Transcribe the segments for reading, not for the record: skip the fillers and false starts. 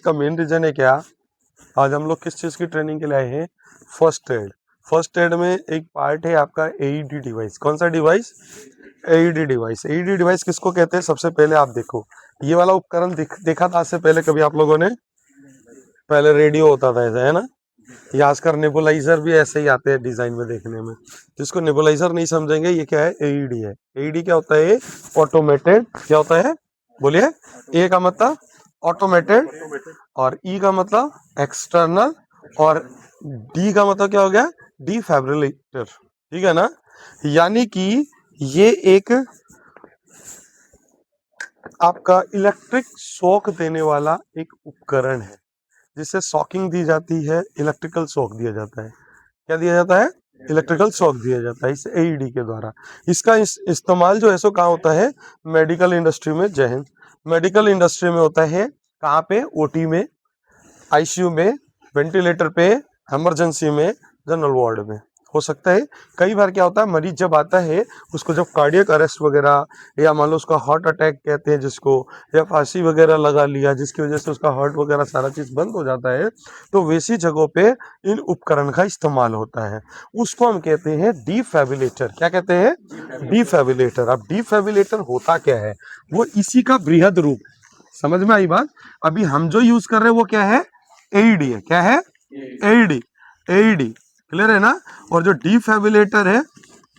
का main reason है क्या, आज हम लोग किस चीज़ की ट्रेनिंग के लिए आए हैं, फर्स्ट एड। फर्स्ट एड में एक पार्ट है आपका एईडी डिवाइस। कौन सा device, AED device. AED device किसको कहते हैं, सबसे पहले आप देखो ये वाला उपकरण देखा था आज से पहले कभी आप लोगों ने, पहले रेडियो होता था ऐसा, है ना। ये आजकल नेबुलाइजर भी ऐसे ही आते हैं डिजाइन में देखने में। जिसको नेबुलाइजर नहीं समझेंगे, ये क्या है, एईडी है। एईडी क्या होता है, ऑटोमेटेड, क्या होता है बोलिए। ए का मतलब ऑटोमेटेड, और ई का मतलब एक्सटर्नल, और डी का मतलब क्या हो गया, डिफैब्रिलेटर, ठीक है ना। यानी कि ये एक आपका इलेक्ट्रिक शॉक देने वाला एक उपकरण है, जिससे शॉकिंग दी जाती है, इलेक्ट्रिकल शॉक दिया जाता है। क्या दिया जाता है, इलेक्ट्रिकल शॉक दिया जाता है इस एईडी के द्वारा। इसका इस्तेमाल जो है सो कहाँ होता है, मेडिकल इंडस्ट्री में। जय हिंद। मेडिकल इंडस्ट्री में होता है, कहाँ पे, ओटी में, आईसीयू में, वेंटिलेटर पे, इमरजेंसी में, जनरल वार्ड में हो सकता है। कई बार क्या होता है, मरीज जब आता है उसको जब कार्डियक अरेस्ट वगैरह, या मान लो उसका हार्ट अटैक कहते हैं जिसको, या फांसी वगैरह लगा लिया जिसकी वजह से उसका हार्ट वगैरह सारा चीज बंद हो जाता है, तो वैसी जगहों पे इन उपकरण का इस्तेमाल होता है। उसको हम कहते हैं डिफैब्रिलेटर। क्या कहते हैं, डिफैब्रिलेटर। अब डिफैब्रिलेटर होता क्या है, वो इसी का बृहद रूप। समझ में आई बात। अभी हम जो यूज कर रहे हैं वो क्या है, एईडी है। क्या है, एईडी। एईडी क्लियर है ना। और जो डिफैब्रिलेटर है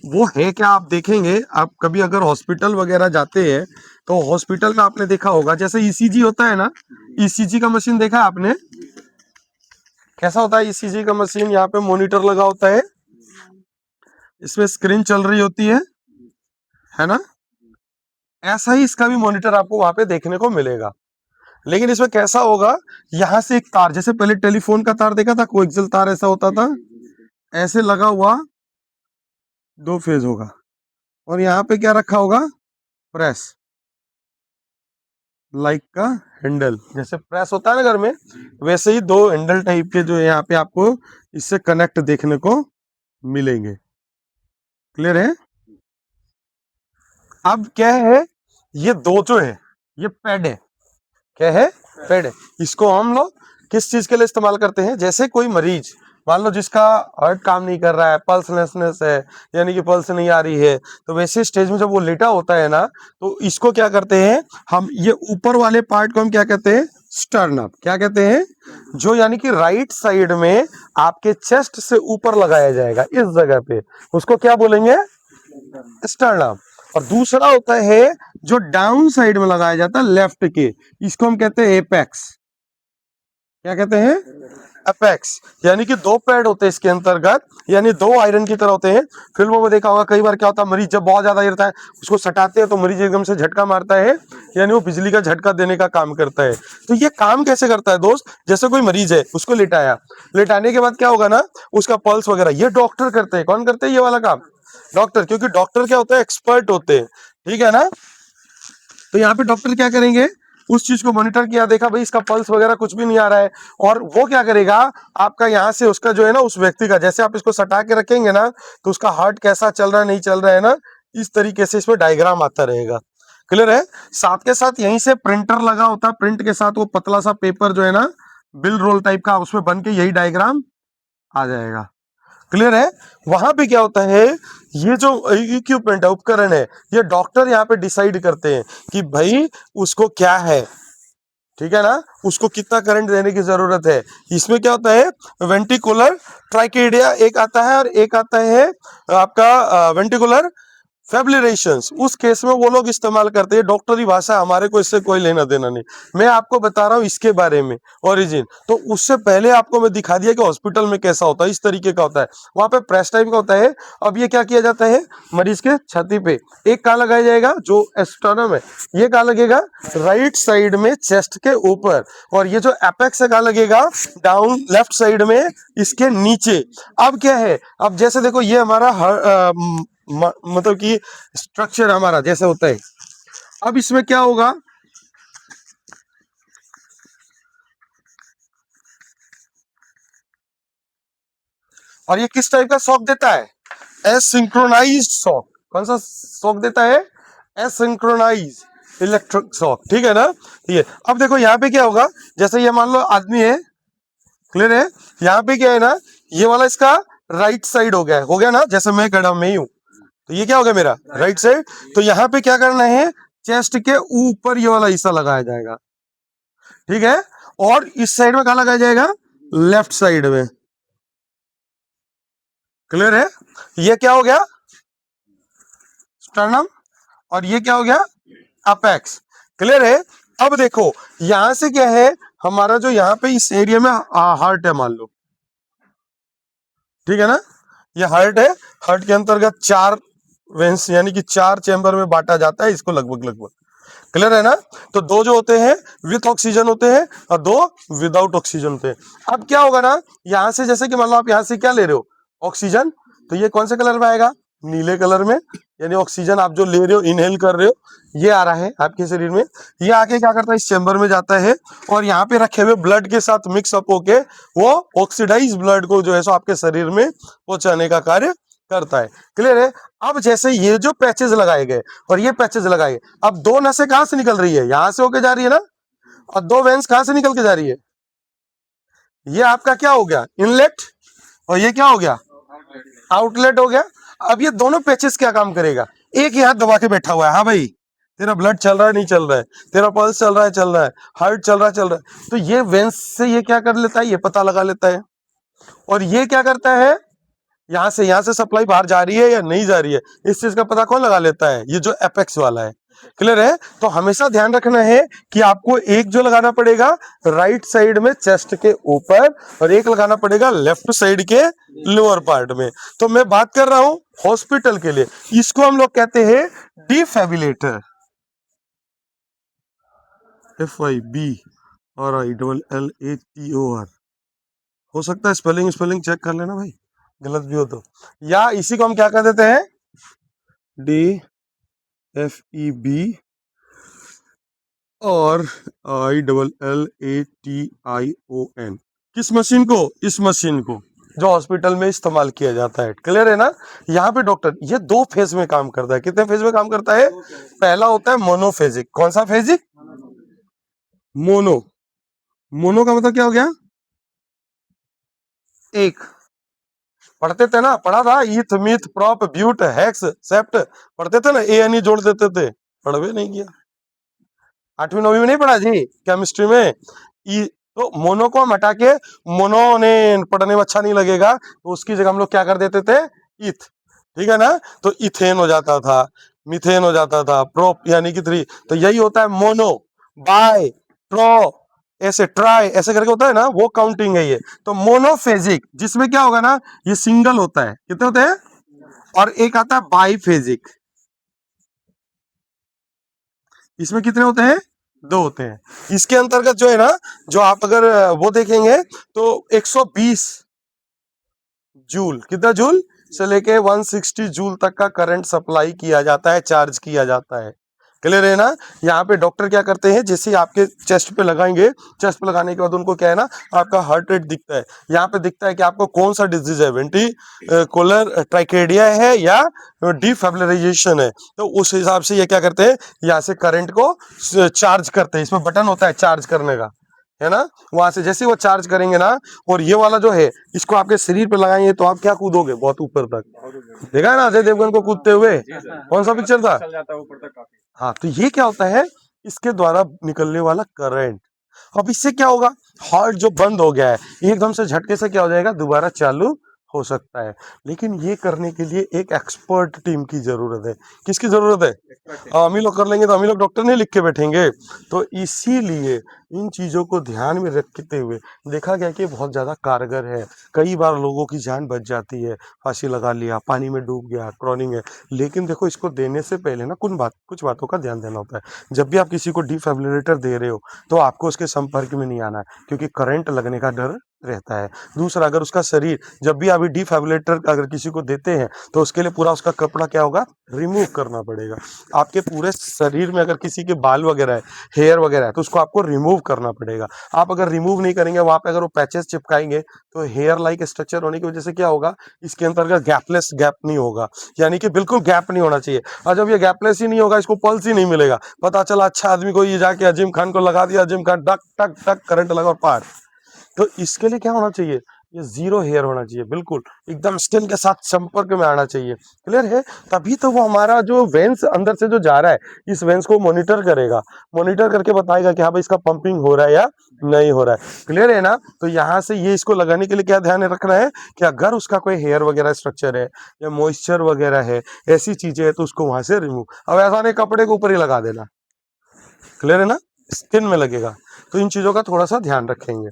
वो है क्या, आप देखेंगे, आप कभी अगर हॉस्पिटल वगैरह जाते हैं तो हॉस्पिटल में आपने देखा होगा, जैसे ईसीजी होता है ना, ईसीजी का मशीन देखा है आपने, कैसा होता है ईसीजी का मशीन, यहाँ पे मॉनिटर लगा होता है, इसमें स्क्रीन चल रही होती है ना। ऐसा ही इसका भी मॉनिटर आपको वहां पे देखने को मिलेगा। लेकिन इसमें कैसा होगा, यहां से एक तार, जैसे पहले टेलीफोन का तार देखा था, कोएक्सियल तार ऐसा होता था, ऐसे लगा हुआ, दो फेज होगा, और यहाँ पे क्या रखा होगा, प्रेस, लाइक का हैंडल, जैसे प्रेस होता है ना घर में, वैसे ही दो हैंडल टाइप के जो यहाँ पे आपको इससे कनेक्ट देखने को मिलेंगे। क्लियर है। अब क्या है, ये दो जो है ये पैड है। क्या है, पैड है। इसको हम लोग किस चीज के लिए इस्तेमाल करते हैं, जैसे कोई मरीज मान लो जिसका हार्ट काम नहीं कर रहा है, पल्सलेसनेस है, यानी कि पल्स नहीं आ रही है, तो वैसे स्टेज में जब वो लेटा होता है ना, तो इसको क्या करते हैं हम, ये ऊपर वाले पार्ट को हम क्या कहते हैं, स्टर्नम। क्या कहते हैं, जो यानी कि राइट साइड में आपके चेस्ट से ऊपर लगाया जाएगा इस जगह पे, उसको क्या बोलेंगे, स्टर्नम। और दूसरा होता है जो डाउन साइड में लगाया जाता है लेफ्ट के, इसको हम कहते हैं एपेक्स। क्या कहते हैं, अपेक्स। यानी कि दो पैड होते हैं इसके अंतर्गत, यानी दो आयरन की तरह होते हैं। फिल्मों में देखा होगा कई बार क्या होता है, मरीज जब बहुत ज्यादा गिरता है उसको सटाते हैं तो मरीज एकदम से झटका मारता है, यानी वो बिजली का झटका देने का काम करता है। तो ये काम कैसे करता है दोस्त, जैसे कोई मरीज है उसको लिटाया, लिटाने के बाद क्या होगा ना, उसका पल्स वगैरह ये डॉक्टर करते हैं। कौन करते हैं ये वाला काम, डॉक्टर। क्योंकि डॉक्टर क्या होता है, एक्सपर्ट होते हैं, ठीक है ना। तो यहाँ पे डॉक्टर क्या करेंगे, उस चीज को मॉनिटर किया, देखा भाई इसका पल्स वगैरह कुछ भी नहीं आ रहा है, और वो क्या करेगा, आपका यहाँ से उसका जो है ना, उस व्यक्ति का, जैसे आप इसको सटा के रखेंगे ना, तो उसका हार्ट कैसा चल रहा है नहीं चल रहा है ना, इस तरीके से इसमें डायग्राम आता रहेगा। क्लियर है। साथ के साथ यहीं से प्रिंटर लगा होता है, प्रिंट के साथ वो पतला सा पेपर जो है ना, बिल रोल टाइप का, उसमें बन के यही डायग्राम आ जाएगा। क्लियर है। वहां पे क्या होता है, ये जो इक्विपमेंट है, उपकरण है, ये डॉक्टर यहाँ पे डिसाइड करते हैं कि भाई उसको क्या है, ठीक है ना, उसको कितना करंट देने की जरूरत है। इसमें क्या होता है, वेंटिकुलर ट्राइकेडिया एक आता है, और एक आता है आपका वेंटिकुलर फेब्रिलेशंस। उस केस में वो लोग इस्तेमाल करते हैं, डॉक्टरी भाषा, हमारे को इससे कोई लेना देना नहीं। मैं आपको बता रहा हूँ इसके बारे में ओरिजिन। तो उससे पहले आपको मैं दिखा दिया कि हॉस्पिटल में कैसा होता है, इस तरीके का होता है, वहां पे प्रेस टाइप का होता है। अब ये क्या किया जाता है, मरीज के छाती पे एक कहाँ लगाया जाएगा, जो एस्टर्नम है, ये कहाँ लगेगा, राइट साइड में चेस्ट के ऊपर, और ये जो एपेक्स है कहाँ लगेगा, डाउन लेफ्ट साइड में, इसके नीचे। अब क्या है, अब जैसे देखो ये हमारा मतलब कि स्ट्रक्चर हमारा जैसे होता है। अब इसमें क्या होगा, और ये किस टाइप का शॉक देता है, एसिंक्रोनाइज्ड शॉक। कौन सा शॉक देता है, एसिंक्रोनाइज, इलेक्ट्रिक शॉक, ठीक है ना। ये अब देखो यहाँ पे क्या होगा, जैसे ये मान लो आदमी है, क्लियर है, यहाँ पे क्या है ना, ये वाला इसका राइट साइड हो गया ना, जैसे मैं खड़ा मैं ही हूं, तो ये क्या हो गया मेरा राइट साइड। तो यहाँ पे क्या करना है, चेस्ट के ऊपर ये वाला हिस्सा लगाया जाएगा, ठीक है, और इस साइड में कहा लगाया जाएगा, लेफ्ट साइड में, क्लियर है। ये क्या हो गया, स्टर्नम, और ये क्या हो गया, अपेक्स, क्लियर है। अब देखो यहां से क्या है, हमारा जो यहाँ पे इस एरिया में हार्ट है मान लो, ठीक है ना, ये हार्ट है, हार्ट के अंतर्गत 4 वेंस यानी कि 4 चैम्बर में बांटा जाता है इसको, लगभग लगभग, क्लियर है ना। तो 2 जो होते हैं विथ ऑक्सीजन होते हैं और 2 विदाउट ऑक्सीजन होते हैं। अब क्या होगा ना, यहां से जैसे कि मान लो आप यहां से क्या ले रहे हो, ऑक्सीजन, तो ये कौन से कलर में आएगा, नीले कलर में, यानी ऑक्सीजन आप जो ले रहे हो, इनहेल कर रहे हो, ये आ रहा है आपके शरीर में। ये आके क्या करता है, इस चैम्बर में जाता है और यहाँ पे रखे हुए ब्लड के साथ मिक्स अप होके वो ऑक्सीडाइज ब्लड को जो है सो आपके शरीर में पहुंचाने का कार्य करता है, क्लियर है। अब जैसे ये जो पैचेज लगाए गए और ये पैचेज लगाए, अब 2 नसें कहां से निकल रही है, यहां से होके जा रही है ना, और 2 वेंस कहां से निकल के जा रही है, ये आपका क्या हो गया, इनलेट, और ये क्या हो गया, आउटलेट हो गया। अब ये दोनों पैचेस क्या काम करेगा, एक ही हाथ दबा के बैठा हुआ है, हाँ भाई तेरा ब्लड चल रहा है नहीं चल रहा है, तेरा पल्स चल रहा है चल रहा है, हार्ट चल रहा है चल रहा है, तो ये वेंस से ये क्या कर लेता है, ये पता लगा लेता है, और ये क्या करता है, यहां से सप्लाई बाहर जा रही है या नहीं जा रही है, इस चीज का पता कौन लगा लेता है, ये जो एपेक्स वाला है, क्लियर है। तो हमेशा ध्यान रखना है कि आपको एक जो लगाना पड़ेगा राइट साइड में चेस्ट के ऊपर, और एक लगाना पड़ेगा लेफ्ट साइड के लोअर पार्ट में। तो मैं बात कर रहा हूं हॉस्पिटल के लिए, इसको हम लोग कहते हैं डिफिब्रिलेटर, FIBRILLATOR, हो सकता है स्पेलिंग स्पेलिंग चेक कर लेना भाई, गलत भी हो तो। या इसी को हम क्या कर देते हैं, DFEB और ILLATION, किस मशीन को, इस मशीन को जो हॉस्पिटल में इस्तेमाल किया जाता है, क्लियर है ना। यहाँ पे डॉक्टर ये 2 फेज में काम करता है, कितने फेज में काम करता है, पहला होता है मोनोफेजिक, कौन सा फेजिक, मोनो, मोनो का मतलब क्या हो गया, एक, पढ़ते थे ना, पढ़ा था, ईथ मिथ प्रॉप ब्यूट हेक्स सेप्ट, पढ़ते थे ना, ANE जोड़ देते थे, पढ़वे नहीं किया, 8वीं 9वीं में नहीं पढ़ा जी केमिस्ट्री में। तो मोनो को हम हटा के, मोनो ने पढ़ने में अच्छा नहीं लगेगा, तो उसकी जगह हम लोग क्या कर देते थे, इथ, ठीक है ना, तो इथेन हो जाता था, मिथेन हो जाता था, प्रोप यानी कि 3, तो यही होता है मोनो, बाय, ट्रो, ऐसे ट्राई ऐसे करके होता है ना, वो काउंटिंग है ये। तो मोनोफेजिक जिसमें क्या होगा ना, ये सिंगल होता है, कितने होते हैं, और एक आता है बाईफेजिक, इसमें कितने होते हैं, 2 होते हैं। इसके अंतर्गत जो है ना, जो आप अगर वो देखेंगे तो 120 जूल, कितना जूल से लेके 160 जूल तक का करंट सप्लाई किया जाता है, चार्ज किया जाता है, क्लियर है ना। यहाँ पे डॉक्टर क्या करते हैं, जैसे आपके चेस्ट पे लगाएंगे, चेस्ट पे लगाने के बाद उनको क्या है ना, आपका हार्ट रेट दिखता है, यहाँ पे दिखता है कि आपको कौन सा डिजीज है, वेंटिकुलर ट्राइकेडिया है या डिफिब्रिलेशन है, तो उस हिसाब से ये क्या करते हैं, यहाँ से करंट को चार्ज करते हैं, इसमें बटन होता है चार्ज करने का, है ना, वहां से जैसे वो चार्ज करेंगे ना, और ये वाला जो है इसको आपके शरीर पे लगाएंगे तो आप क्या कूदोगे, बहुत ऊपर तक, देखा है ना अजय देवगन को कूदते हुए, कौन सा पिक्चर था, हाँ। तो ये क्या होता है, इसके द्वारा निकलने वाला करंट, अब इससे क्या होगा, हार्ट जो बंद हो गया है एकदम से झटके से क्या हो जाएगा, दोबारा चालू हो सकता है। लेकिन ये करने के लिए एक एक्सपर्ट टीम की जरूरत है, किसकी जरूरत है, हम ही लोग कर लेंगे तो हम ही लोग डॉक्टर नहीं लिख के बैठेंगे। तो इसीलिए इन चीजों को ध्यान में रखते हुए देखा गया कि बहुत ज्यादा कारगर है, कई बार लोगों की जान बच जाती है, फांसी लगा लिया, पानी में डूब गया, क्रॉनिंग है। लेकिन देखो इसको देने से पहले ना कुछ बातों का ध्यान देना होता है। जब भी आप किसी को डिफिब्रिलेटर दे रहे हो तो आपको उसके संपर्क में नहीं आना है, क्योंकि करंट लगने का डर रहता है। दूसरा, अगर उसका शरीर, जब भी अभी डिफाइब्रिलेटर अगर किसी को देते हैं तो उसके लिए पूरा उसका कपड़ा क्या होगा, रिमूव करना पड़ेगा। आपके पूरे शरीर में अगर किसी के बाल वगैरह है, हेयर वगैरह है, तो उसको आपको रिमूव करना पड़ेगा। आप अगर रिमूव नहीं करेंगे, वहां पे अगर वो पैचेस चिपकाएंगे तो हेयर लाइक स्ट्रक्चर होने की वजह से क्या होगा, इसके अंतर्गत गैपलेस गैप नहीं होगा, यानी कि बिल्कुल गैप नहीं होना चाहिए। और जब ये गैपलेस ही नहीं होगा, इसको पल्स ही नहीं मिलेगा, पता चला अच्छा आदमी को ये जाके अजीम खान को लगा दिया, अजीम खान टक टक टक करंट लगा और पार। तो इसके लिए क्या होना चाहिए, ये जीरो हेयर होना चाहिए, बिल्कुल एकदम स्किन के साथ संपर्क में आना चाहिए। क्लियर है? तभी तो वो हमारा जो वेंस अंदर से जो जा रहा है, इस वेंस को मॉनिटर करेगा, मॉनिटर करके बताएगा कि हाँ भाई इसका पंपिंग हो रहा है या नहीं हो रहा है। क्लियर है ना? तो यहाँ से ये इसको लगाने के लिए क्या ध्यान रखना है कि अगर उसका कोई हेयर वगैरह स्ट्रक्चर है या मॉइस्चर वगैरह है, ऐसी चीजें है, तो उसको वहां से रिमूव। अब ऐसा नहीं कपड़े के ऊपर ही लगा देना। क्लियर है ना? स्किन में लगेगा। तो इन चीजों का थोड़ा सा ध्यान रखेंगे।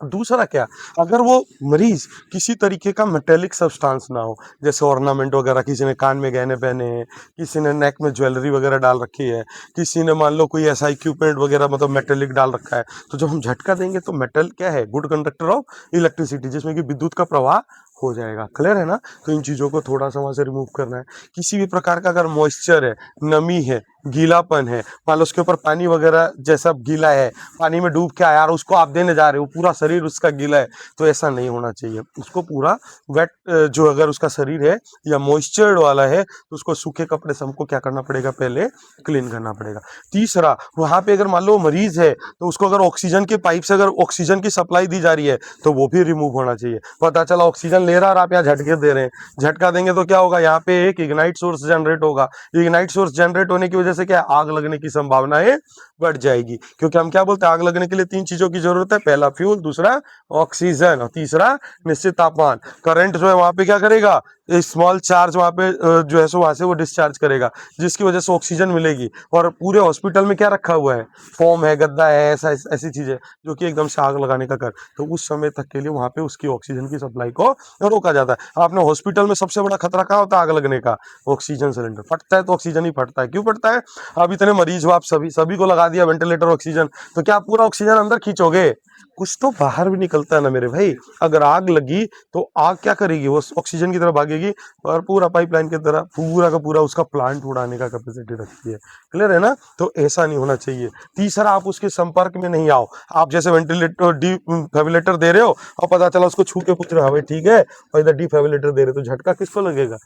दूसरा क्या, अगर वो मरीज किसी तरीके का मेटेलिक सब्सटेंस ना हो, जैसे ऑर्नामेंट वगैरह, किसी ने कान में गहने पहने हैं, किसी ने नेक में ज्वेलरी वगैरह डाल रखी है, किसी ने मान लो कोई ऐसा इक्विपमेंट वगैरह मतलब मेटेलिक डाल रखा है, तो जब हम झटका देंगे तो मेटल क्या है, गुड कंडक्टर ऑफ इलेक्ट्रिसिटी, जिसमें कि विद्युत का प्रवाह हो जाएगा। क्लियर है ना? तो इन चीजों को थोड़ा सा वहां से रिमूव करना है। किसी भी प्रकार का अगर मॉइस्चर है, नमी है, गीलापन है, मान लो उसके ऊपर पानी वगैरह जैसा गीला है, पानी में डूब के आया और उसको आप देने जा रहे हो, पूरा शरीर उसका गीला है, तो ऐसा नहीं होना चाहिए। उसको पूरा वेट, जो अगर उसका शरीर है या मॉइस्चर्ड वाला है, तो उसको सूखे कपड़े से हमको क्या करना पड़ेगा, पहले क्लीन करना पड़ेगा। तीसरा, वहां पे अगर मान लो मरीज है, तो उसको अगर ऑक्सीजन के पाइप से अगर ऑक्सीजन की सप्लाई दी जा रही है, तो वो भी रिमूव होना चाहिए। पता चला ऑक्सीजन ले रहा है और आप यहाँ झटके दे रहे हैं, झटका देंगे तो क्या होगा, यहाँ पे एक इग्नाइट सोर्स जनरेट होगा। इग्नाइट सोर्स जनरेट होने की वजह से क्या, आग लगने की संभावनाएं बढ़ जाएगी। क्योंकि हम क्या बोलते हैं, आग लगने के लिए 3 चीजों की जरूरत है, पहला फ्यूल, दूसरा ऑक्सीजन और तीसरा निश्चित तापमान। करंट जो है वहां पे क्या करेगा, स्मॉल चार्ज वहां पे जो है सो वहां से वो डिस्चार्ज करेगा, जिसकी वजह से ऑक्सीजन मिलेगी। और पूरे हॉस्पिटल में क्या रखा हुआ है, फोम है, गद्दा है, ऐसा ऐसी चीजें जो कि एकदम से आग लगाने का कर, तो उस समय तक के लिए वहां पे उसकी ऑक्सीजन की सप्लाई को रोका जाता है। आपने हॉस्पिटल में सबसे बड़ा खतरा कहाँ होता है आग लगने का, ऑक्सीजन सिलेंडर फटता है तो ऑक्सीजन ही फटता है। क्यों फटता है, अब इतने मरीज हो आप, सभी को लगा दिया वेंटिलेटर ऑक्सीजन, तो क्या पूरा ऑक्सीजन अंदर खींचोगे, कुछ तो बाहर भी निकलता है ना मेरे भाई। अगर आग लगी तो आग क्या करेगी, वो ऑक्सीजन की तरफ भागेगी और पूरा पाइपलाइन की तरह पूरा का पूरा उसका प्लांट उड़ाने का कैपेसिटी रखती है। क्लियर है ना? तो ऐसा नहीं होना चाहिए। तीसरा, आप उसके संपर्क में नहीं आओ। आप जैसे वेंटिलेटर डिफिब्रिलेटर दे रहे हो और पता चला उसको छू के पूछ रहे हो भाई ठीक है, और इधर डिफिब्रिलेटर दे रहे हो, तो झटका किसको लगेगा,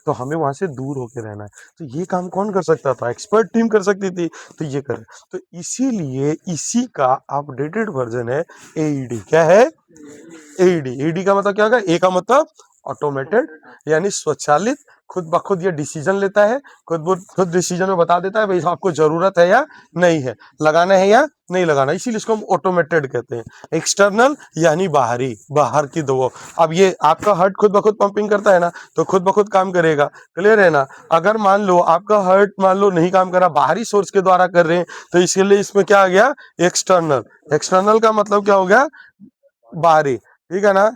तो हमें वहां से दूर होके रहना है। तो ये काम कौन कर सकता था, एक्सपर्ट टीम कर सकती थी, तो ये करे। तो इसीलिए इसी का अपडेटेड वर्जन है एईडी। क्या है, एईडी। एईडी का मतलब क्या होगा, ए का मतलब ऑटोमेटेड, यानी स्वचालित, खुद ब खुद ये डिसीजन लेता है, खुद डिसीजन में बता देता है भाई आपको जरूरत है या नहीं है, लगाना है या नहीं लगाना, इसीलिए इसको हम ऑटोमेटेड कहते हैं। एक्सटर्नल यानी बाहरी, बाहर की दो। अब ये आपका हार्ट खुद ब खुद पंपिंग करता है ना, तो खुद ब खुद काम करेगा। क्लियर है ना? अगर मान लो आपका हार्ट मान लो नहीं काम कर रहा, बाहरी सोर्स के द्वारा कर रहे हैं, तो इसके लिए इसमें क्या आ गया, एक्सटर्नल। एक्सटर्नल का मतलब क्या हो गया, बाहरी। ठीक है ना?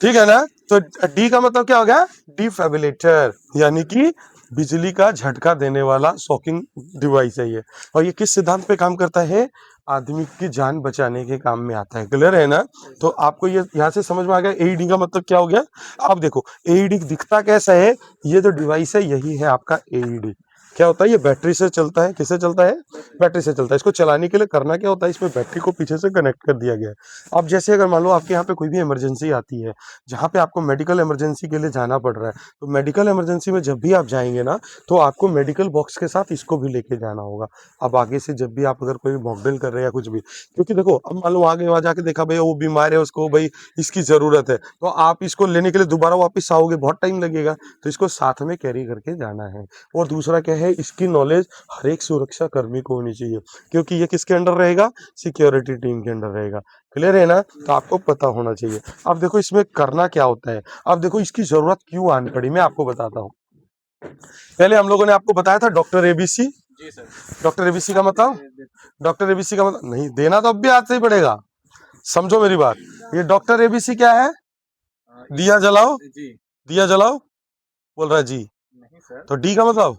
ठीक है ना? तो डी का मतलब क्या हो गया, डिफिब्रिलेटर, यानी कि बिजली का झटका देने वाला शॉकिंग डिवाइस है ये। और ये किस सिद्धांत पे काम करता है, आदमी की जान बचाने के काम में आता है। क्लियर है ना? तो आपको ये यहाँ से समझ में आ गया एईडी का मतलब क्या हो गया। अब देखो एईडी दिखता कैसा है, ये जो डिवाइस है यही है आपका एईडी। क्या होता है, ये बैटरी से चलता है, किससे चलता है, बैटरी से चलता है। इसको चलाने के लिए करना क्या होता है, इसमें बैटरी को पीछे से कनेक्ट कर दिया गया है। अब जैसे अगर मान लो आपके यहाँ पे कोई भी इमरजेंसी आती है, जहाँ पे आपको मेडिकल इमरजेंसी के लिए जाना पड़ रहा है, तो मेडिकल इमरजेंसी में जब भी आप जाएंगे ना, तो आपको मेडिकल बॉक्स के साथ इसको भी लेके जाना होगा। अब आगे से जब भी आप अगर कोई मॉकड्रिल कर रहे हैं या कुछ भी, क्योंकि देखो अब मान लो आगे वहां जाके देखा भाई वो बीमार है, उसको भाई इसकी जरूरत है, तो आप इसको लेने के लिए दोबारा वापस आओगे, बहुत टाइम लगेगा, तो इसको साथ में कैरी करके जाना है। और दूसरा क्या है, इसकी नॉलेज हर एक सुरक्षा कर्मी को होनी चाहिए, क्योंकि ये किसके अंडर रहेगा, सिक्योरिटी टीम के अंडर रहेगा। क्लियर है ना? तो आपको पता होना चाहिए। अब देखो इसमें करना क्या होता है, अब देखो इसकी जरूरत क्यों आनी पड़ी, मैं आपको बताता हूँ। पहले हम लोगों ने आपको बताया था डॉक्टर एबीसी। जी सर। डॉक्टर एबीसी का मतलब, डॉक्टर एबीसी का मतलब नहीं देना तो अब भी आज से ही पड़ेगा, समझो मेरी बात। ये डॉक्टर एबीसी क्या है, दिया जलाओ, दिया जलाओ, बोल रहा है जी। नहीं सर। तो डी का मतलब,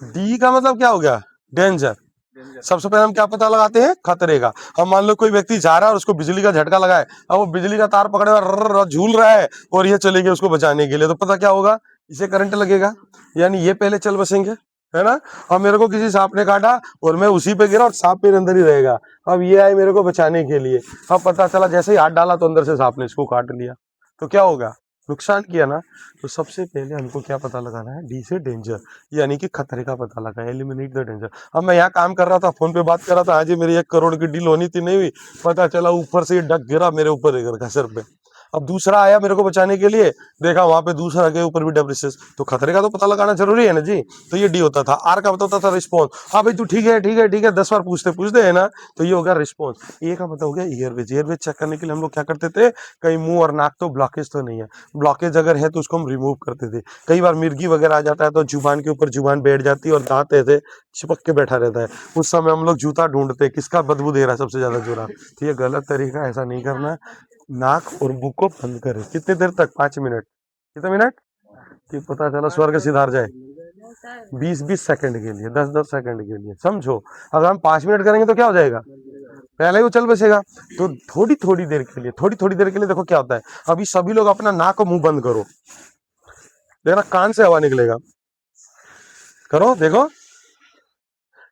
डी का मतलब क्या हो गया, डेंजर। सबसे पहले हम क्या पता लगाते हैं? खतरे का। हम मान लो कोई व्यक्ति जा रहा है और उसको बिजली का झटका लगा है, अब वो बिजली का तार पकड़े और झूल रहा है और ये चले गए उसको बचाने के लिए, तो पता क्या होगा? इसे करंट लगेगा, यानी ये पहले चल बसेंगे, है ना। अब मेरे को किसी सांप ने काटा और मैं उसी पे गिरा और सांप मेरे अंदर ही रहेगा, अब ये आए मेरे को बचाने के लिए, अब पता चला जैसे ही हाथ डाला तो अंदर से सांप ने इसको काट लिया, तो क्या होगा? नुकसान किया ना। तो सबसे पहले हमको क्या पता लगाना है? डी से डेंजर, यानी कि खतरे का पता लगा, एलिमिनेट द डेंजर। अब मैं यहाँ काम कर रहा था, फोन पे बात कर रहा था, आज ही मेरी 1 करोड़ की डील होनी थी, नहीं हुई, पता चला ऊपर से ये डक गिरा मेरे ऊपर एक सर पे। अब दूसरा आया मेरे को बचाने के लिए, देखा वहां पे दूसरा के ऊपर भी डेब्रिसेस, तो खतरे का तो पता लगाना जरूरी है ना जी। तो ये डी होता था। आर का बताता था रिस्पॉन्स, हाँ भाई तू ठीक है ठीक है ठीक है 10 बार पूछते पूछते है ना, तो ये हो गया रिस्पॉन्स। ए का मतलब हो गया एयरवेज। एयरवेज चेक करने के लिए हम लोग क्या करते थे? कहीं मुंह और नाक तो ब्लॉकेज तो नहीं है, ब्लॉकेज अगर है तो उसको हम रिमूव करते थे। कई बार मिर्गी वगैरह आ जाता है तो जुबान के ऊपर जुबान बैठ जाती है और दांत ऐसे चिपक के बैठा रहता है, उस समय हम लोग जूता ढूंढते किसका बदबू दे रहा है सबसे ज्यादा जोरा। तो ये गलत तरीका, ऐसा नहीं करना है। नाक और मुंह को बंद करें, कितने देर तक? 5 मिनट। कितने मिनट कि पता चला स्वर्ग सिधार जाए? 20-20 सेकंड के लिए, 10-10 सेकंड के लिए, समझो। अगर हम 5 मिनट करेंगे तो क्या हो जाएगा? पहले ही वो चल बसेगा। तो थोड़ी थोड़ी देर के लिए, थोड़ी थोड़ी देर के लिए देखो क्या होता है। अभी सभी लोग अपना नाक और मुंह बंद करो, देखना कान से हवा निकलेगा। करो, देखो,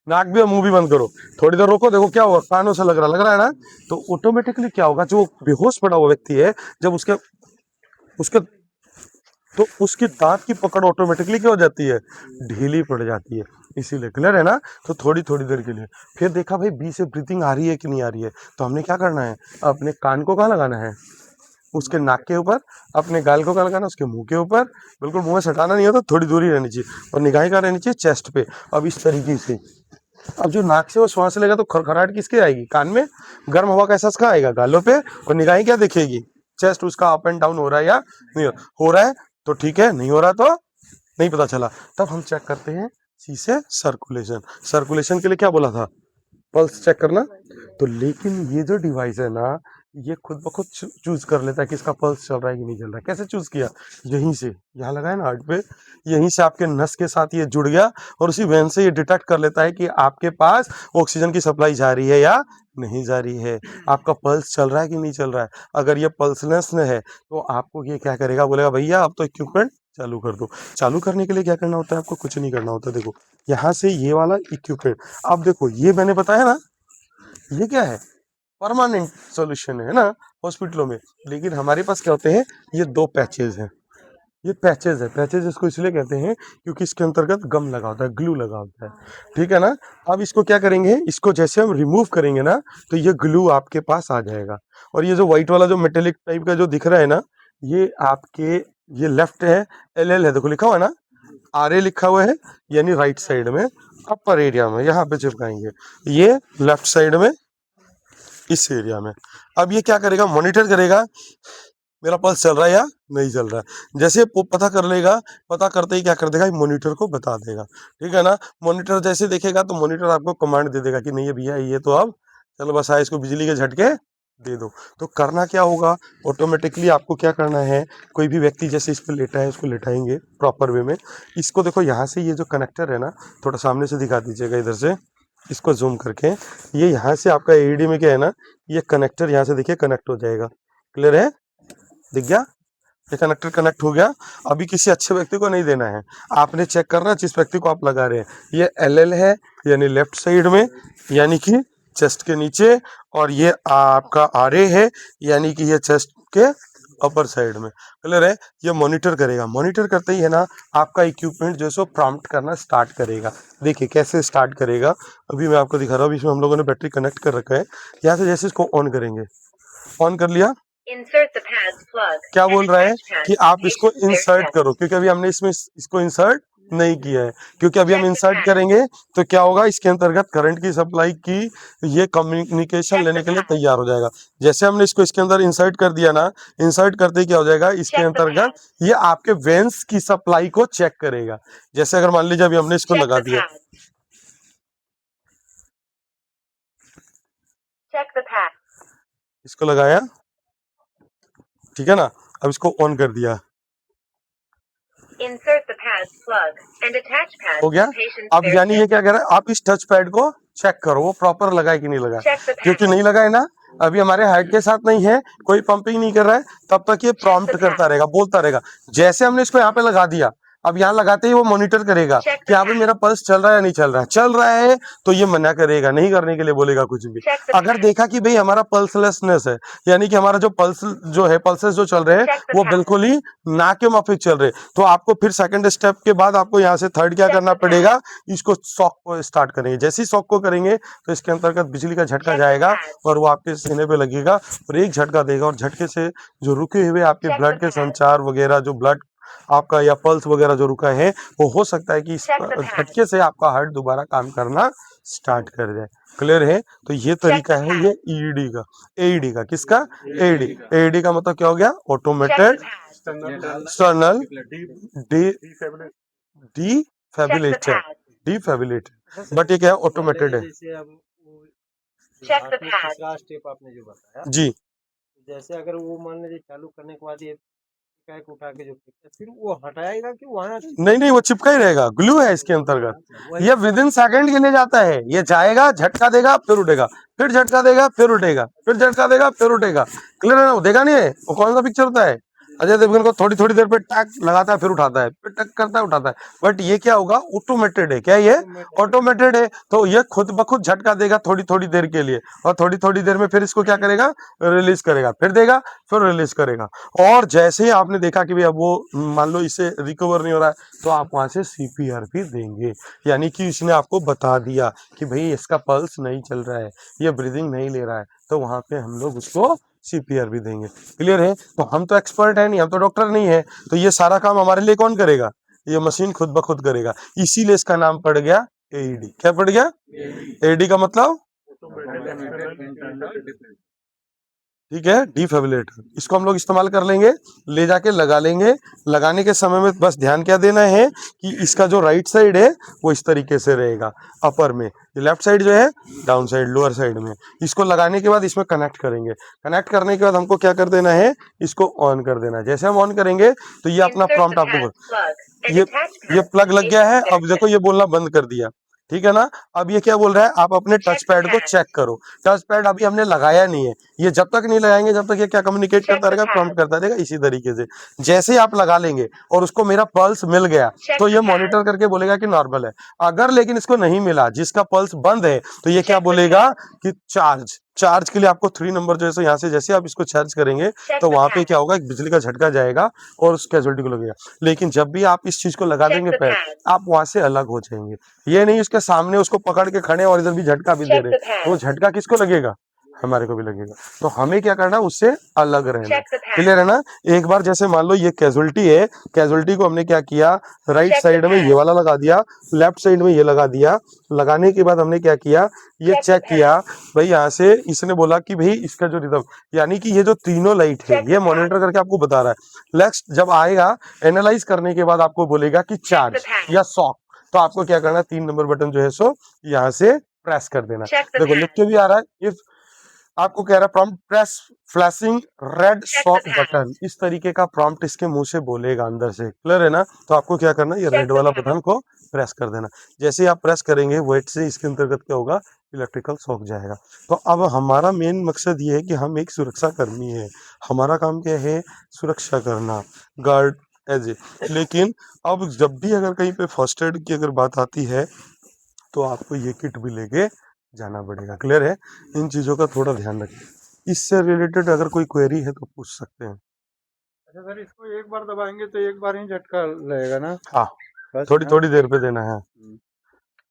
नाक भी और मुंह भी बंद करो, थोड़ी देर रोको, देखो क्या होगा। कानों से लग रहा है ना, तो ऑटोमेटिकली क्या होगा? जो बेहोश पड़ा हुआ व्यक्ति है, जब उसके उसके तो उसकी दांत की पकड़ ऑटोमेटिकली क्या हो जाती है? ढीली पड़ जाती है। इसीलिए क्लियर है ना। तो थोड़ी थोड़ी देर के लिए, फिर देखा भाई बी से ब्रीथिंग आ रही है कि नहीं आ रही है, तो हमने क्या करना है? अपने कान को कहाँ लगाना है? उसके नाक के ऊपर। अपने गाल को कहाँ लगाना? उसके मुंह के ऊपर। बिल्कुल मुंह से हटाना नहीं होता, थोड़ी दूरी रहनी चाहिए। और निगाहें कहाँ रहनी चाहिए? चेस्ट पे। अब इस तरीके से, अब जो नाक से वो श्वास लेगा तो खड़खड़ाहट किसके आएगी? कान में। गर्म हवा का एहसास कहाँ आएगा? गालों पे। और निगाहें क्या देखेगी? चेस्ट उसका अप एंड डाउन हो रहा है या नहीं हो रहा है, तो ठीक है, नहीं हो रहा तो नहीं पता चला। तब हम चेक करते हैं सी से सर्कुलेशन। सर्कुलेशन के लिए क्या बोला था? पल्स चेक करना। तो लेकिन ये जो डिवाइस है ना, ये खुद ब खुद चूज कर लेता है कि इसका पल्स चल रहा है कि नहीं चल रहा है। कैसे चूज किया? यहीं से, यहाँ लगा है ना हार्ट पे, यहीं से आपके नस के साथ ये जुड़ गया और उसी वेन से ये डिटेक्ट कर लेता है कि आपके पास ऑक्सीजन की सप्लाई जा रही है या नहीं जा रही है, आपका पल्स चल रहा है कि नहीं चल रहा है। अगर ये पल्सलेस है तो आपको ये क्या करेगा? बोलेगा भैया अब तो इक्विपमेंट चालू कर दो। चालू करने के लिए क्या करना होता है? आपको कुछ नहीं करना होता। देखो यहाँ से ये वाला इक्विपमेंट, अब देखो ये मैंने बताया ना, ये क्या है? परमानेंट सॉल्यूशन है ना हॉस्पिटलों में। लेकिन हमारे पास क्या होते हैं? ये 2 पैचेज हैं। ये पैचेज है, पैचेज इसको इसलिए कहते हैं क्योंकि इसके अंतर्गत गम लगा होता है, ग्लू लगा होता है, ठीक है ना। अब इसको क्या करेंगे? इसको जैसे हम रिमूव करेंगे ना, तो ये ग्लू आपके पास आ जाएगा। और ये जो व्हाइट वाला जो मेटेलिक टाइप का जो दिख रहा है ना, ये आपके, ये लेफ्ट है, LL है, देखो लिखा हुआ है ना, RA लिखा हुआ है, यानी राइट साइड में अपर एरिया में यहाँ पे चिपकाएंगे, ये लेफ्ट साइड में इस एरिया में। अब ये क्या करेगा? मॉनिटर करेगा मेरा पल्स चल रहा है या नहीं चल रहा है। जैसे वो पता कर लेगा, पता करते ही क्या कर देगा? मॉनिटर को बता देगा, ठीक है ना। मॉनिटर जैसे देखेगा तो मॉनिटर आपको कमांड दे देगा कि नहीं ये भैया ये तो अब चलो बस इसको बिजली के झटके दे दो। तो करना क्या होगा? ऑटोमेटिकली आपको क्या करना है? कोई भी व्यक्ति जैसे इस पर लेटा है, उसको लेटाएंगे प्रॉपर वे में। इसको देखो यहाँ से ये जो कनेक्टर है ना, थोड़ा सामने से दिखा दीजिएगा इधर से, इसको जूम करके। ये यहाँ से आपका AED में क्या है ना, ये कनेक्टर यहाँ से देखिए कनेक्ट हो जाएगा। क्लियर है? दिख गया? ये कनेक्टर कनेक्ट हो गया। अभी किसी अच्छे व्यक्ति को नहीं देना है, आपने चेक करना है जिस व्यक्ति को आप लगा रहे हैं। ये LL है, यानी लेफ्ट साइड में, यानी कि चेस्ट के नीचे। और ये आपका RA है, यानी कि ये चेस्ट के अपर साइड में। क्लियर है? ये मॉनिटर करेगा। मॉनिटर करते ही है ना, आपका इक्विपमेंट जो है सो प्रॉम्प्ट करना स्टार्ट करेगा। देखिए कैसे स्टार्ट करेगा, अभी मैं आपको दिखा रहा हूँ। इसमें हम लोगों ने बैटरी कनेक्ट कर रखा है। यहाँ से जैसे इसको ऑन करेंगे, ऑन कर लिया, क्या बोल रहा है कि आप इसको इंसर्ट करो, क्योंकि अभी हमने इसमें इसको इंसर्ट नहीं किया है। क्योंकि अभी हम इंसर्ट करेंगे तो क्या होगा? इसके अंतर्गत करंट की सप्लाई की ये कम्युनिकेशन लेने के लिए तैयार हो जाएगा। जैसे हमने इसको इसके अंदर इंसर्ट कर दिया ना, इंसर्ट करते ही क्या हो जाएगा? इसके अंतर्गत ये आपके वेंस की सप्लाई को चेक करेगा। जैसे अगर मान लीजिए अभी हमने इसको लगा दिया, इसको लगाया, ठीक है ना। अब इसको ऑन कर दिया, हो गया। अब यानी ये क्या कह रहा है? आप इस टच पैड को चेक करो वो प्रॉपर लगा है कि नहीं लगा है। क्योंकि नहीं लगा है ना, अभी हमारे हार्ट के साथ नहीं है, कोई पंपिंग नहीं कर रहा है, तब तक ये प्रॉम्प्ट करता रहेगा, बोलता रहेगा। जैसे हमने इसको यहाँ पे लगा दिया, अब यहाँ लगाते ही वो मॉनिटर करेगा कि यहाँ पे मेरा पल्स चल रहा है या नहीं चल रहा है। चल रहा है तो ये मना करेगा, नहीं करने के लिए बोलेगा कुछ भी। अगर देखा कि भाई हमारा पल्सलेसनेस है, यानी कि हमारा जो पल्स जो है, पल्सेस जो चल रहे हैं वो बिल्कुल ही ना के माफिक चल रहे, तो आपको फिर सेकंड स्टेप के बाद आपको यहाँ से थर्ड क्या करना पड़ेगा, इसको शॉक को स्टार्ट करेंगे। जैसे ही शॉक को करेंगे तो इसके अंतर्गत बिजली का झटका जाएगा और वो आपके सीने पे लगेगा और एक झटका देगा, और झटके से जो रुके हुए आपके ब्लड के संचार वगैरह, जो ब्लड आपका या पल्स वगैरह जो रुका है, वो हो सकता है कि इस झटके से आपका हार्ट दोबारा काम करना स्टार्ट कर जाए। क्लियर है? तो ये तरीका है ये ईईडी का। एईडी का किसका? एईडी। एईडी का मतलब क्या हो गया? Automated external defibrillator. Defibrillator, but ये क्या है? ऑटोमेटेड है। स्टेप आपने जो बताया जी, जैसे अगर वो मान लीजिए चालू करने के बाद ये कैक उठा के जो फेंकता है, फिर वो हटाएगा कि वहाँ नहीं वो चिपका ही रहेगा, ग्लू है इसके अंतर्गत। ये विद इन सेकेंड के लिए जाता है, ये जाएगा, झटका देगा, फिर उठेगा, फिर झटका देगा, फिर उठेगा, फिर झटका देगा, फिर उठेगा। क्लियर है ना? वो देखा नहीं है वो कौन सा पिक्चर होता है, अजय देवगन को थोड़ी थोड़ी देर पे टैक लगाता है, फिर उठाता है, फिर टक करता है, उठाता है। बट ये क्या होगा? ऑटोमेटेड है। क्या ये? ऑटोमेटेड है। तो ये खुद ब खुद झटका देगा थोड़ी थोड़ी देर के लिए, और थोड़ी थोड़ी देर में फिर इसको क्या करेगा? रिलीज करेगा, फिर देगा, फिर रिलीज करेगा। और जैसे ही आपने देखा कि भाई अब वो मान लो इससे रिकवर नहीं हो रहा है, तो आप वहां से सीपीआर भी देंगे, यानी कि इसने आपको बता दिया कि भाई इसका पल्स नहीं चल रहा है, ये ब्रीदिंग नहीं ले रहा है, तो वहां पे हम लोग उसको सीपीआर भी देंगे। क्लियर है? तो हम तो एक्सपर्ट है नहीं, हम तो डॉक्टर नहीं है, तो ये सारा काम हमारे लिए कौन करेगा? ये मशीन खुद ब खुद करेगा। इसीलिए इसका नाम पड़ गया एईडी। क्या पड़ गया? एईडी का मतलब ठीक है, डिफिब्रिलेटर। इसको हम लोग इस्तेमाल कर लेंगे, ले जाके लगा लेंगे। लगाने के समय में बस ध्यान क्या देना है कि इसका जो राइट साइड है वो इस तरीके से रहेगा अपर में, लेफ्ट साइड जो है डाउन साइड, लोअर साइड में। इसको लगाने के बाद इसमें कनेक्ट करेंगे। कनेक्ट करने के बाद हमको क्या कर देना है? इसको ऑन कर देना है। जैसे हम ऑन करेंगे तो ये अपना प्रॉम्प्ट आपको, ये प्लग लग गया है। अब देखो ये बोलना बंद कर दिया, ठीक है ना? अब ये क्या बोल रहा है? आप अपने टच पैड को चेक करो। टच पैड अभी हमने लगाया नहीं है, ये जब तक नहीं लगाएंगे जब तक ये क्या कम्युनिकेट करता रहेगा? प्रॉम्प्ट करता रहेगा। इसी तरीके से जैसे ही आप लगा लेंगे और उसको मेरा पल्स मिल गया, तो ये मॉनिटर करके बोलेगा कि नॉर्मल है। अगर लेकिन इसको नहीं मिला, जिसका पल्स बंद है, तो ये क्या बोलेगा कि चार्ज। चार्ज के लिए आपको 3 नंबर जो है यहाँ से जैसे आप इसको चार्ज करेंगे तो वहां पे क्या होगा? एक बिजली का झटका जाएगा और उस कैजुअलिटी को लगेगा। लेकिन जब भी आप इस चीज को लगा देंगे पैड, आप वहां से अलग हो जाएंगे। ये नहीं उसके सामने उसको पकड़ के खड़े और इधर भी झटका भी दे रहे, तो वो झटका किसको लगेगा? हमारे को भी लगेगा। तो हमें क्या करना है? उससे अलग रहना। क्लियर है ना? एक बार जैसे मान लो ये कैजुअलिटी है, कैजुअलिटी को हमने क्या किया? राइट साइड में ये वाला लगा दिया, लेफ्ट साइड में ये लगा दिया। लगाने के बाद हमने क्या किया? ये चेक किया भाई, यहाँ से इसने बोला कि भाई इसका जो रिदम, यानी कि ये जो तीनों लाइट है ये मॉनिटर करके आपको बता रहा है। नेक्स्ट जब आएगा एनालाइज करने के बाद आपको बोलेगा कि चार्ज या शॉक, तो आपको क्या करना है? 3 नंबर बटन जो है सो यहाँ से प्रेस कर देना। देखो लिख के भी आ रहा है, इफ आपको कह रहा है prompt press flashing red shock button, इस तरीके का प्रॉम्प्ट इसके मुंह से बोलेगा अंदर से। क्लियर है ना? तो आपको क्या करना है? ये रेड वाला बटन को प्रेस कर देना। जैसे ही आप प्रेस करेंगे वेट से इसके अंतर्गत क्या होगा? इलेक्ट्रिकल शॉक जाएगा। तो अब हमारा मेन मकसद ये है कि हम एक सुरक्षा कर्मी है, हमारा काम क्या है? सुरक्षा करना, गार्ड एज ए। लेकिन अब जब भी अगर कहीं पे फर्स्ट एड की अगर बात आती है तो आपको ये किट भी लेके जाना पड़ेगा। क्लियर है? इन चीजों का थोड़ा ध्यान रखें। इससे रिलेटेड अगर कोई क्वेरी है तो पूछ सकते हैं। अच्छा सर, इसको एक बार दबाएंगे तो एक बार ही झटका लगेगा ना? हाँ, थोड़ी थोड़ी देर पे देना है।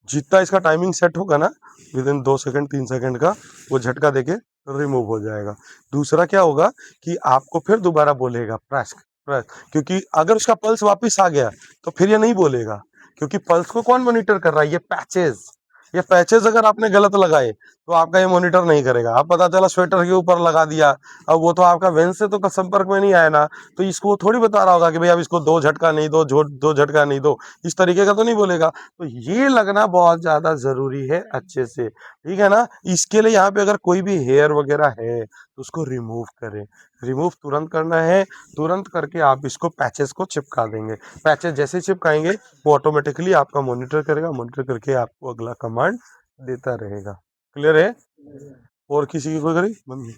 जितना इसका टाइमिंग सेट होगा ना, विद इन 2 सेकंड 3 सेकंड का, वो झटका देके रिमूव हो जाएगा। दूसरा क्या होगा कि आपको फिर दोबारा बोलेगा प्रेस प्रेस, क्योंकि अगर उसका पल्स वापस आ गया तो फिर ये नहीं बोलेगा, क्योंकि पल्स को कौन मॉनिटर कर रहा है? ये पैचेस। ये पैचेस अगर आपने गलत लगाए तो आपका ये मॉनिटर नहीं करेगा। आप पता चला स्वेटर के ऊपर लगा दिया, अब वो तो आपका वेन से तो संपर्क में नहीं आया ना, तो इसको वो थोड़ी बता रहा होगा कि भाई अब इसको 2 झटका नहीं दो, 2 झटका नहीं दो, इस तरीके का तो नहीं बोलेगा। तो ये लगना बहुत ज्यादा जरूरी है अच्छे से, ठीक है ना? इसके लिए यहाँ पे अगर कोई भी हेयर वगैरह है तो उसको रिमूव करें। रिमूव तुरंत करना है, तुरंत करके आप इसको पैचेस को चिपका देंगे। पैचेस जैसे चिपकाएंगे वो ऑटोमेटिकली आपका मॉनिटर करेगा, मॉनिटर करके आपको अगला कमांड देता रहेगा। क्लियर है? और किसी की कोई करी बंद नहीं।